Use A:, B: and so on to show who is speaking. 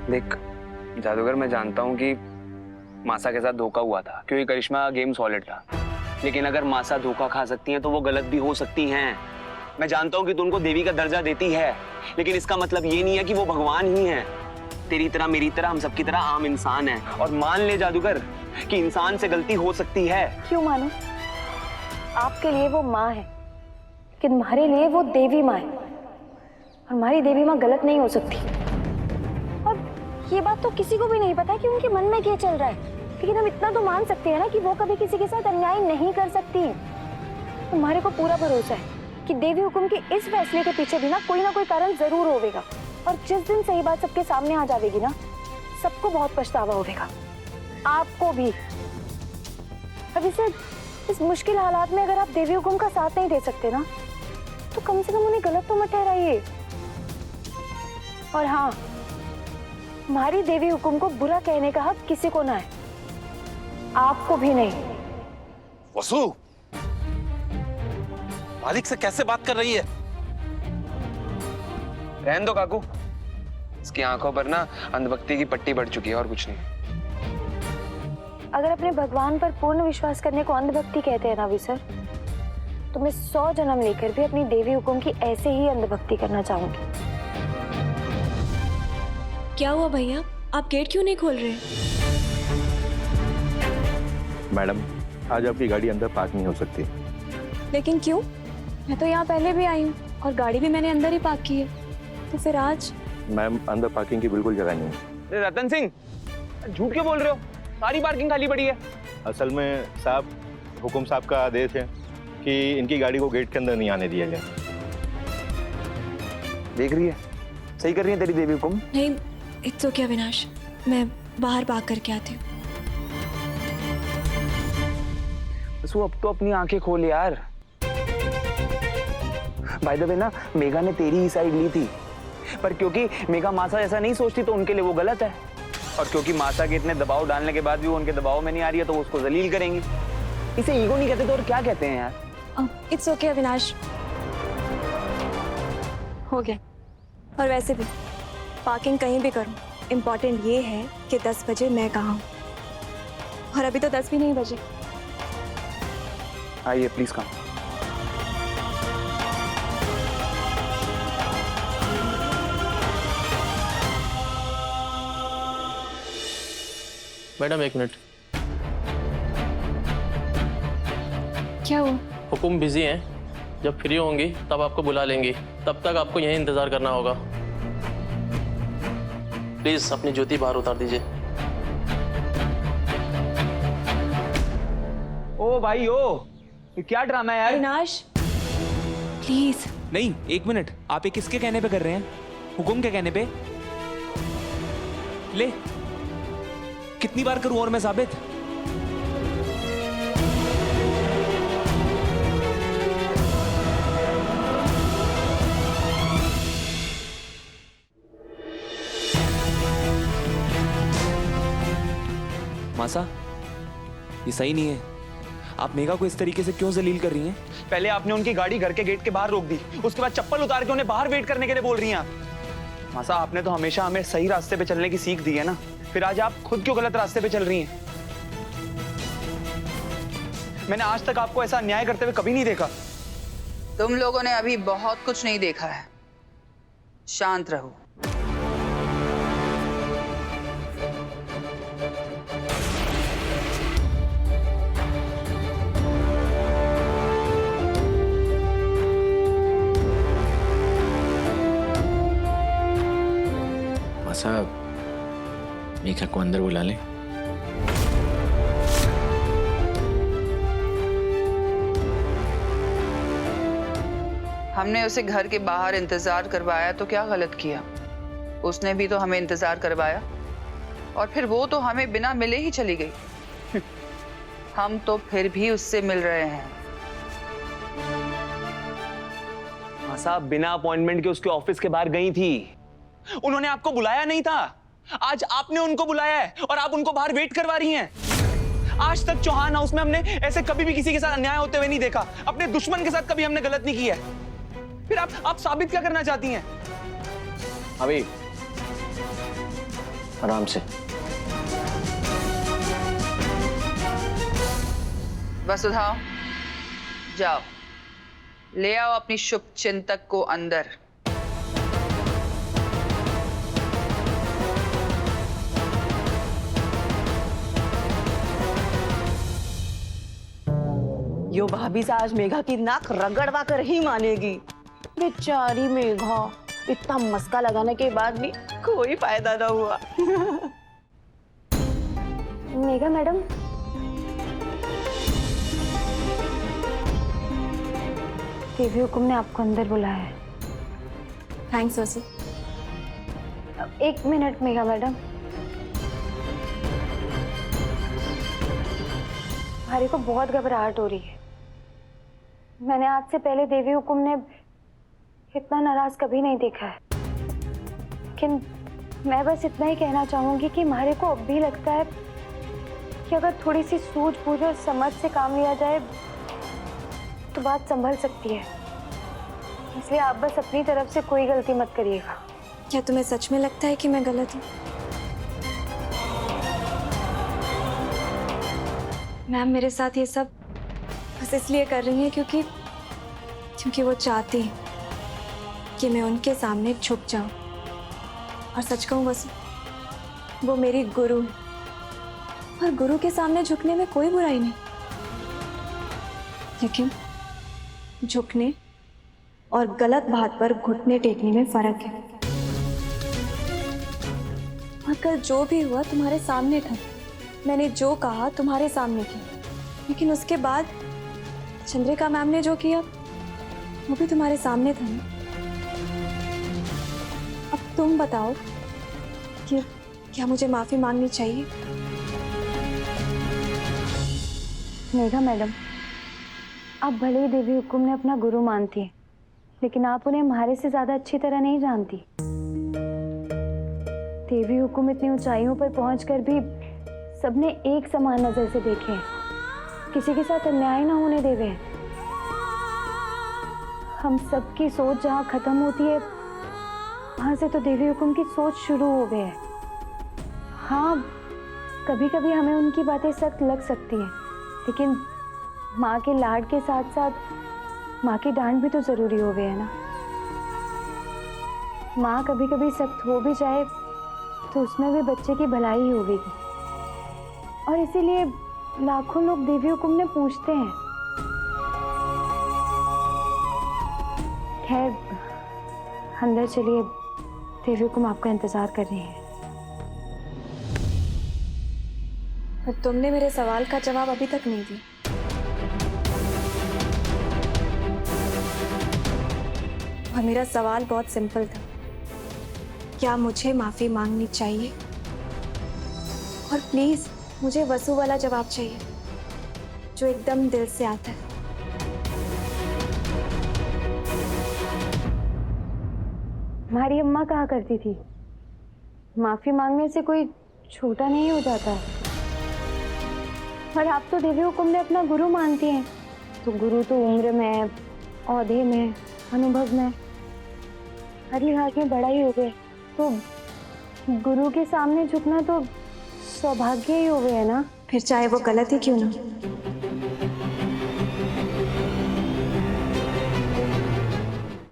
A: देख जादूगर, मैं जानता हूँ कि मासा के साथ धोखा हुआ था क्योंकि करिश्मा गेम सॉलिड था, लेकिन अगर मासा धोखा खा सकती हैं तो वो गलत भी हो सकती हैं। मैं जानता हूँ कि तू उनको देवी का दर्जा देती है, लेकिन इसका मतलब ये नहीं है कि वो भगवान ही है। तेरी तरह, मेरी तरह, हम सबकी तरह आम इंसान है। और मान ले जादूगर कि इंसान से गलती हो सकती है।
B: क्यों मानो? आपके लिए वो माँ है, लेकिन तुम्हारे लिए वो देवी माँ है। और हमारी देवी माँ गलत नहीं हो सकती। और ये बात तो किसी को भी नहीं पता कि उनके मन में क्या चल रहा है, लेकिन हम इतना तो मान सकते हैं ना कि वो कभी किसी के साथ अन्याय नहीं कर सकती। तुम्हारे को पूरा भरोसा है कि देवी हुकुम के इस फैसले के पीछे भी ना कोई कारण जरूर होगा। और जिस दिन सही बात सबके सामने आ जाएगी ना, सबको बहुत पछतावा होगा, आपको भी। अब इस मुश्किल हालात में अगर आप देवी हुकुम का साथ नहीं दे सकते ना, तो कम से कम उन्हें गलत तो मत ठहराइए। और हाँ, हमारी देवी हुकुम को बुरा कहने का हक किसी को ना है, आपको भी नहीं।
C: वसु, मालिक से कैसे बात कर रही है?
A: रहने दो काकू, इसकी आंखों पर ना अंधभक्ति की पट्टी बढ़ चुकी है और कुछ नहीं।
B: अगर अपने भगवान पर पूर्ण विश्वास करने को अंधभक्ति कहते हैं ना विसर, तो मैं 100 जन्म लेकर भी अपनी देवी हुकुम की ऐसे ही अंधभक्ति करना चाहूंगी।
D: क्या हुआ भैया, आप गेट क्यों नहीं खोल रहे?
E: मैडम, आज आपकी गाड़ी अंदर पार्क नहीं हो सकती।
D: लेकिन क्यों? मैं तो यहाँ पहले भी आई हूँ और गाड़ी भी मैंने अंदर ही पार्क की है, तो फिर आज?
E: मैम, अंदर पार्किंग की बिल्कुल जगह नहीं है।
A: रतन सिंह, झूठ क्यों बोल रहे हो? सारी पार्किंग खाली पड़ी है।
E: असल में साहब, हुकुम साहब का आदेश है कि इनकी गाड़ी को गेट के अंदर नहीं आने दिया जाए।
A: देख रही है, सही कर रही है तेरी देवी हुकुम।
D: नहीं, इट्स ओके अविनाश, मैं बाहर पार्क करके आती हूँ।
A: बस वो अब तो अपनी आंखें खोल यार। बाय द वे ना, मेघा ने तेरी ही साइड ली थी, पर क्योंकि मेघा मासा ऐसा नहीं सोचती तो उनके लिए वो गलत है। और क्योंकि मासा के इतने दबाव डालने के बाद भी वो उनके दबाव में नहीं आ रही है, तो वो उसको जलील करेंगी। इसे ईगो नहीं कहते तो और क्या कहते हैं यार?
D: इट्स ओके अविनाश, हो गया। और वैसे भी पार्किंग कहीं भी करूं, इम्पोर्टेंट ये है कि 10 बजे मैं कहाँ हूँ, और अभी तो 10 भी नहीं बजे।
A: आइए प्लीज कम।
F: Madam, 1 minute.
D: क्या हुआ?
F: हुकुम बिजी हैं, जब फ्री होंगी तब आपको बुला लेंगी, तब तक आपको यहीं इंतजार करना होगा। प्लीज अपनी जूती बाहर उतार दीजिए।
A: ओ भाई ओ, ये क्या ड्रामा है यार?
D: अविनाश प्लीज।
G: नहीं, 1 मिनट, आप ये किसके कहने पे कर रहे हैं? हुकुम के कहने पे? ले, कितनी बार करूं और मैं साबित? मासा, ये सही नहीं है। आप मेघा को इस तरीके से क्यों जलील कर रही हैं?
A: पहले आपने उनकी गाड़ी घर के गेट के बाहर रोक दी, उसके बाद चप्पल उतार के उन्हें बाहर वेट करने के लिए बोल रही हैं आप। मासा, आपने तो हमेशा हमें सही रास्ते पे चलने की सीख दी है ना, फिर आज आप खुद क्यों गलत रास्ते पे चल रही हैं? मैंने आज तक आपको ऐसा अन्याय करते हुए कभी नहीं देखा।
H: तुम लोगों ने अभी बहुत कुछ नहीं देखा है, शांत रहो।
I: साहब, मेघा को अंदर बुला लें।
H: हमने उसे घर के बाहर इंतजार करवाया तो क्या गलत किया? उसने भी तो हमें इंतजार करवाया, और फिर वो तो हमें बिना मिले ही चली गई। हम तो फिर भी उससे मिल रहे हैं।
A: मासा, बिना अपॉइंटमेंट के उसके ऑफिस के बाहर गई थी। उन्होंने आपको बुलाया नहीं था, आज आपने उनको बुलाया है और आप उनको बाहर वेट करवा रही हैं। आज तक चौहान हाउस में हमने ऐसे कभी भी किसी के साथ अन्याय होते हुए नहीं देखा। अपने दुश्मन के साथ कभी हमने गलत नहीं किया है। फिर आप साबित क्या करना चाहती हैं? अभी आराम से।
H: वसुधा, जाओ ले आओ अपनी शुभ चिंतक को अंदर।
J: यो भाभी से आज मेघा की नाक रगड़वा कर ही मानेगी। बेचारी मेघा, इतना मस्का लगाने के बाद भी कोई फायदा ना हुआ।
B: मेघा मैडम, देवी हुकुम ने आपको अंदर बुलाया है।
D: थैंक्स वसु।
B: एक मिनट मेघा मैडम, हमारे को बहुत घबराहट हो रही है। मैंने आज से पहले देवी हुकुम ने इतना नाराज कभी नहीं देखा है, लेकिन मैं बस इतना ही कहना चाहूंगी कि हमारे को अब भी लगता है कि अगर थोड़ी सी सूझबूझ और समझ से काम लिया जाए तो बात संभल सकती है। इसलिए आप बस अपनी तरफ से कोई गलती मत करिएगा।
D: क्या तुम्हें सच में लगता है कि मैं गलत हूँ? मैम मेरे साथ ये सब बस इसलिए कर रही हैं क्योंकि वो चाहती हैं कि मैं उनके सामने झुक जाऊं। और सच कहूं वसु, वो मेरी गुरु है और गुरु के सामने झुकने में कोई बुराई नहीं, लेकिन झुकने और गलत बात पर घुटने टेकने में फर्क है। और कल जो भी हुआ तुम्हारे सामने था, मैंने जो कहा तुम्हारे सामने किया, लेकिन उसके बाद चंद्रिका मैम ने जो किया वो भी तुम्हारे सामने था ना। अब तुम बताओ कि क्या मुझे माफी मांगनी चाहिए?
B: मेघा मैडम, आप भले ही देवी हुकुम ने अपना गुरु मानती हैं, लेकिन आप उन्हें हमारे से ज्यादा अच्छी तरह नहीं जानती। देवी हुकुम इतनी ऊंचाइयों पर पहुंचकर भी सबने एक समान नजर से देखे हैं, किसी के साथ अन्याय ना होने देवे हैं। हम सबकी सोच जहाँ खत्म होती है, वहां से तो देवी हुकुम की सोच शुरू हो गई है। हाँ, कभी कभी हमें उनकी बातें सख्त लग सकती हैं, लेकिन माँ के लाड के साथ साथ माँ की डांट भी तो जरूरी हो गई है ना। माँ कभी कभी सख्त हो भी जाए तो उसमें भी बच्चे की भलाई ही होगी, और इसीलिए लाखों लोग देवी हुकुम ने पूछते हैं। खैर, अंदर चलिए, देवी हुकुम आपका इंतजार कर रही है।
D: पर तुमने मेरे सवाल का जवाब अभी तक नहीं दिया। और मेरा सवाल बहुत सिंपल था, क्या मुझे माफी मांगनी चाहिए? और प्लीज मुझे वसु वाला जवाब चाहिए जो एकदम दिल से आता है।
B: हमारी अम्मा कहा करती थी, माफी मांगने से कोई छोटा नहीं हो जाता। और आप तो देवी हुकुम ने अपना गुरु मानती हैं, तो गुरु तो उम्र में, औहदे में, अनुभव में, हर लिहाज में बड़ा ही हो गए, तो गुरु के सामने झुकना तो सौभाग्य ही हो गया ना।
D: फिर चाहे वो गलत ही क्यों ना।